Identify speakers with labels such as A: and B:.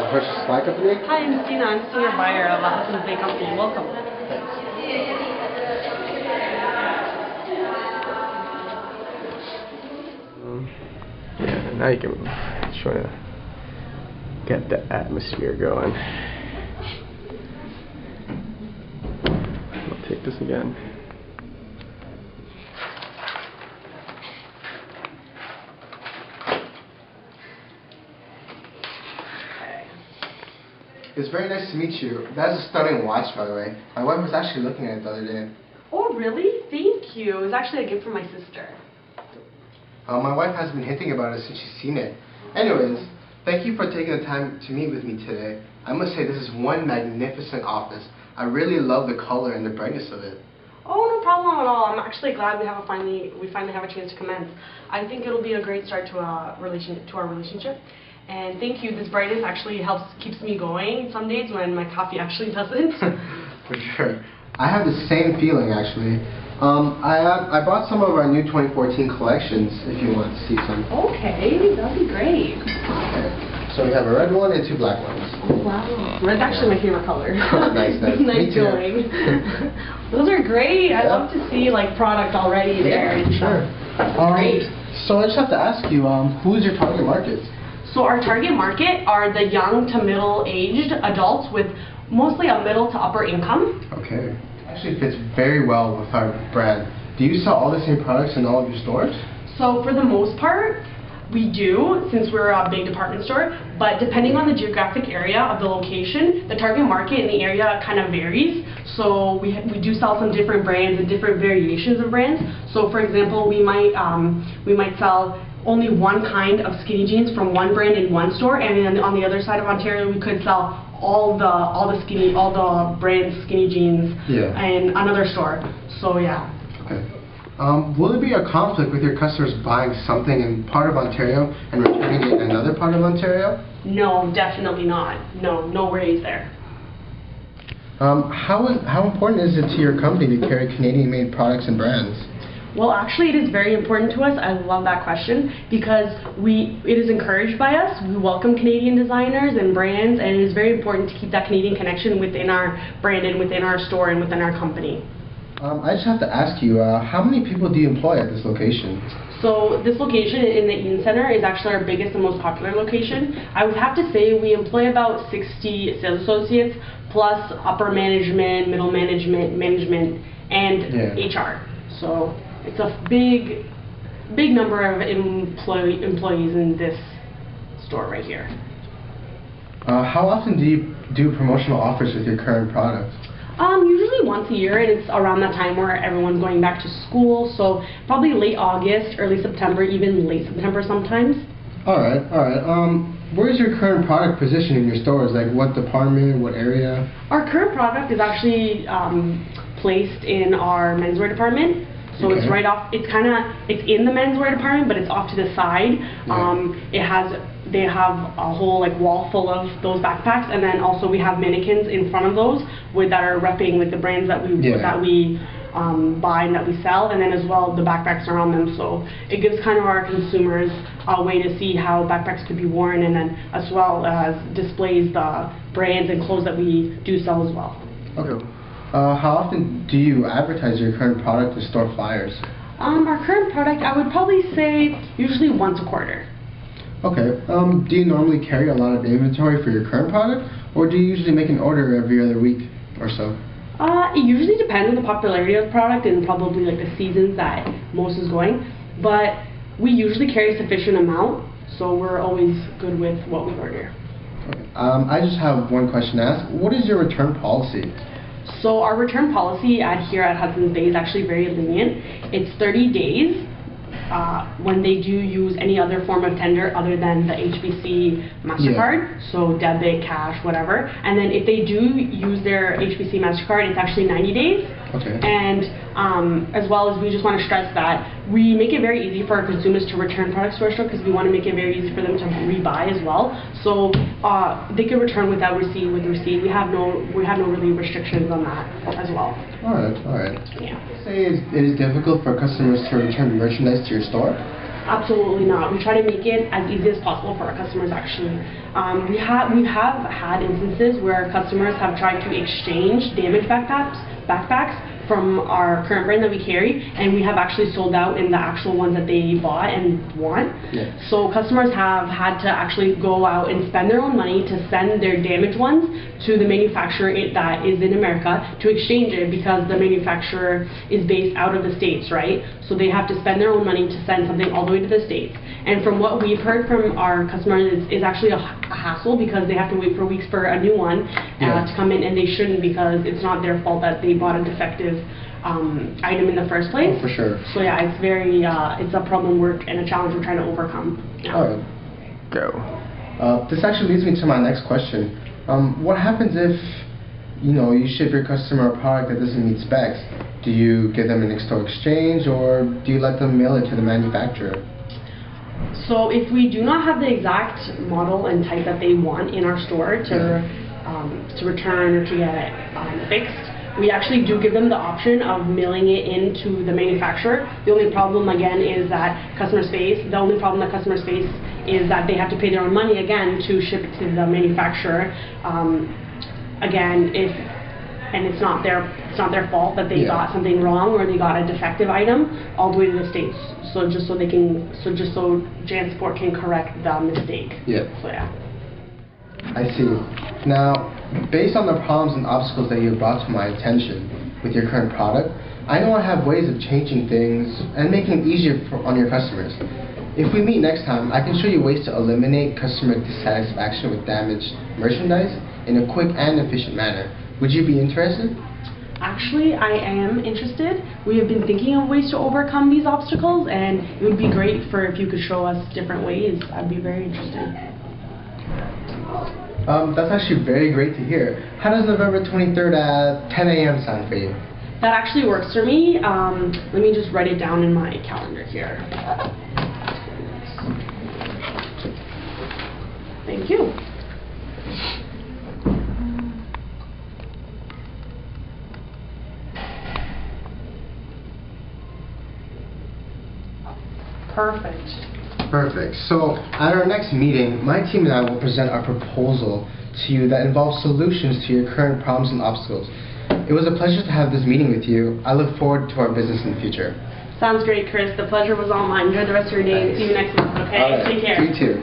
A: Hershel Co company.
B: Hi, I'm Stina. I'm senior buyer of the Hudson company. Welcome.
A: Yeah, now you can try to get the atmosphere going. I'll take this again. It's very nice to meet you. That's a stunning watch, by the way. My wife was actually looking at it the other day.
B: Oh, really? Thank you. It was actually a gift from my sister.
A: My wife has been hinting about it since she's seen it. Anyways, thank you for taking the time to meet with me today. I must say this is one magnificent office. I really love the color and the brightness of it.
B: Oh, no problem at all. I'm actually glad we finally have a chance to commence. I think it'll be a great start to our relationship. And thank you. This brightness actually keeps me going some days when my coffee actually doesn't.
A: For sure. I have the same feeling actually. I brought some of our new 2014 collections if you want to see some.
B: Okay, that'd be great.
A: Okay. So we have a red one and two black ones.
B: Oh, wow. Red's actually my favorite color.
A: Nice, nice.
B: Nice going. Those are great. I love to see like product already there.
A: Yeah, sure.
B: Great.
A: So I just have to ask you, who's your target market?
B: So our target market are the young to middle-aged adults with mostly a middle to upper income.
A: Okay. Actually fits very well with our brand. Do you sell all the same products in all of your stores?
B: So for the most part, we do, since we're a big department store, but depending on the geographic area of the location, the target market in the area kind of varies. So we do sell some different brands and different variations of brands. So for example, we might sell only one kind of skinny jeans from one brand in one store, and then on the other side of Ontario we could sell all the brand skinny jeans in another store. So yeah.
A: Okay. Will there be a conflict with your customers buying something in part of Ontario and returning it in another part of Ontario?
B: No, definitely not. No worries there.
A: How important is it to your company to carry Canadian-made products and brands?
B: Well, actually, it is very important to us. I love that question because it is encouraged by us. We welcome Canadian designers and brands, and it is very important to keep that Canadian connection within our brand and within our store and within our company.
A: I just have to ask you, how many people do you employ at this location?
B: So this location in the Eaton Center is actually our biggest and most popular location. I would have to say we employ about 60 sales associates plus upper management, middle management, and HR. So it's a big number of employees in this store right here.
A: How often do you do promotional offers with your current product?
B: Usually once a year, and it's around that time where everyone's going back to school, so probably late August, early September, even late September sometimes.
A: Alright. Where is your current product positioned in your stores? Like what department, what area?
B: Our current product is actually placed in our menswear department. So it's right off, it's in the menswear department, but it's off to the side. They have a whole wall full of those backpacks, and then also we have mannequins in front of those that are repping the brands that we buy and that we sell, and then as well the backpacks are on them. So it gives kind of our consumers a way to see how backpacks could be worn, and then as well as displays the brands and clothes that we do sell as well.
A: Okay. How often do you advertise your current product to store flyers?
B: Our current product, I would probably say usually once a quarter.
A: Okay. Do you normally carry a lot of inventory for your current product, or do you usually make an order every other week or so?
B: It usually depends on the popularity of the product and probably the seasons that most is going, but we usually carry a sufficient amount, so we're always good with what we order.
A: Okay. I just have one question to ask. What is your return policy?
B: So our return policy here at Hudson's Bay is actually very lenient. It's 30 days when they do use any other form of tender other than the HBC MasterCard, so debit, cash, whatever. And then if they do use their HBC MasterCard, it's actually 90 days.
A: Okay.
B: And as well as we just want to stress that we make it very easy for our consumers to return products to our store because we want to make it very easy for them to rebuy as well. So they can return without receipt, with receipt. We have no really restrictions on that as well.
A: All right.
B: Yeah.
A: Say it is difficult for customers to return merchandise to your store?
B: Absolutely not. We try to make it as easy as possible for our customers, actually. We have had instances where customers have tried to exchange damaged backpacks from our current brand that we carry, and we have actually sold out in the actual ones that they bought and want.
A: Yeah.
B: So customers have had to actually go out and spend their own money to send their damaged ones to the manufacturer that is in America to exchange it, because the manufacturer is based out of the States, right? So they have to spend their own money to send something all the way to the States. And from what we've heard from our customers, is actually a hassle, because they have to wait for weeks for a new one to come in, and they shouldn't, because it's not their fault that they bought a defective item in the first place.
A: Oh, for sure.
B: So yeah, it's very it's a problem and a challenge we're trying to overcome. Yeah.
A: All right. Go. This actually leads me to my next question. What happens if you ship your customer a product that doesn't meet specs? Do you give them an in-store exchange, or do you let them mail it to the manufacturer?
B: So if we do not have the exact model and type that they want in our store to return or to get it fixed, we actually do give them the option of mailing it into the manufacturer. The only problem again is that customers face is that they have to pay their own money again to ship it to the manufacturer. Again, it's not their fault that they got something wrong or they got a defective item all the way to the States. So just so JanSport can correct the mistake.
A: Yeah.
B: So yeah.
A: I see. Now, based on the problems and obstacles that you have brought to my attention with your current product, I know I have ways of changing things and making it easier on your customers. If we meet next time, I can show you ways to eliminate customer dissatisfaction with damaged merchandise in a quick and efficient manner. Would you be interested?
B: Actually, I am interested. We have been thinking of ways to overcome these obstacles, and it would be great if you could show us different ways. I'd be very interested.
A: That's actually very great to hear. How does November 23rd at 10 a.m. sound for you?
B: That actually works for me. Let me just write it down in my calendar here. Thank you.
A: Perfect. So, at our next meeting, my team and I will present our proposal to you that involves solutions to your current problems and obstacles. It was a pleasure to have this meeting with you. I look forward to our business in the future.
B: Sounds great, Chris. The pleasure was all mine. Enjoy the rest of your day.
A: Thanks.
B: See you next month, okay?
A: All right.
B: Take care.
A: You too.